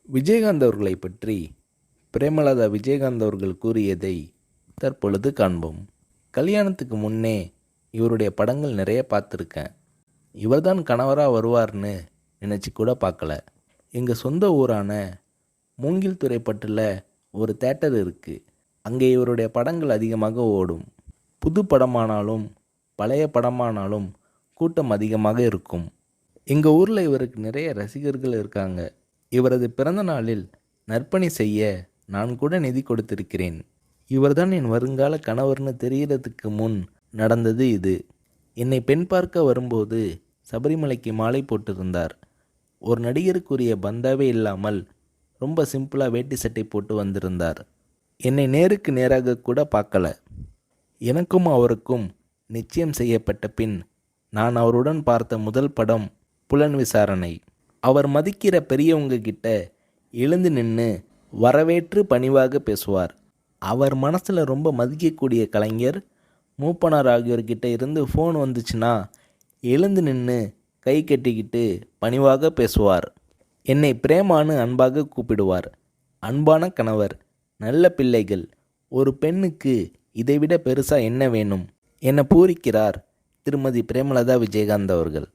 விஜயகாந்த் அவர்களை பற்றி பிரேமலதா விஜயகாந்த் அவர்கள் கூறியதை தற்பொழுது காண்போம். கல்யாணத்துக்கு முன்னே இவருடைய படங்கள் நிறைய பார்த்துருக்கேன். இவர்தான் கணவராக வருவார்னு நினச்சி கூட பார்க்கல. எங்கள் சொந்த ஊரான மூங்கில் துறைப்பட்டில் ஒரு தேட்டர் இருக்குது. அங்கே இவருடைய படங்கள் அதிகமாக ஓடும். புது படமானாலும் பழைய படமானாலும் கூட்டம் அதிகமாக இருக்கும். எங்கள் ஊரில் இவருக்கு நிறைய ரசிகர்கள் இருக்காங்க. இவரது பிறந்த நாளில் நற்பணி செய்ய நான் கூட நிதி கொடுத்திருக்கிறேன். இவர்தான் என் வருங்கால கணவர்னு தெரிகிறதுக்கு முன் நடந்தது இது. என்னை பெண் பார்க்க வரும்போது சபரிமலைக்கு மாலை போட்டிருந்தார். ஒரு நடிகருக்குரிய பந்தாவே இல்லாமல் ரொம்ப சிம்பிளாக வேட்டி சட்டை போட்டு வந்திருந்தார். என்னை நேருக்கு நேராக கூட பார்க்கல. எனக்கும் அவருக்கும் நிச்சயம் செய்யப்பட்ட பின் நான் அவருடன் பார்த்த முதல் படம் புலன் விசாரணை. அவர் மதிக்கிற பெரியவங்க கிட்ட எழுந்து நின்று வரவேற்று பணிவாக பேசுவார். அவர் மனசில் ரொம்ப மதிக்கக்கூடிய கலைஞர் மூப்பனார் ஆகியோர்கிட்ட இருந்து ஃபோன் வந்துச்சுன்னா எழுந்து நின்று கை கட்டிக்கிட்டு பணிவாக பேசுவார். என்னை பிரேமான்னு அன்பாக கூப்பிடுவார். அன்பான கணவர், நல்ல பிள்ளைகள், ஒரு பெண்ணுக்கு இதைவிட பெருசாக என்ன வேணும் என பூரிக்கிறார் திருமதி பிரேமலதா விஜயகாந்த் அவர்கள்.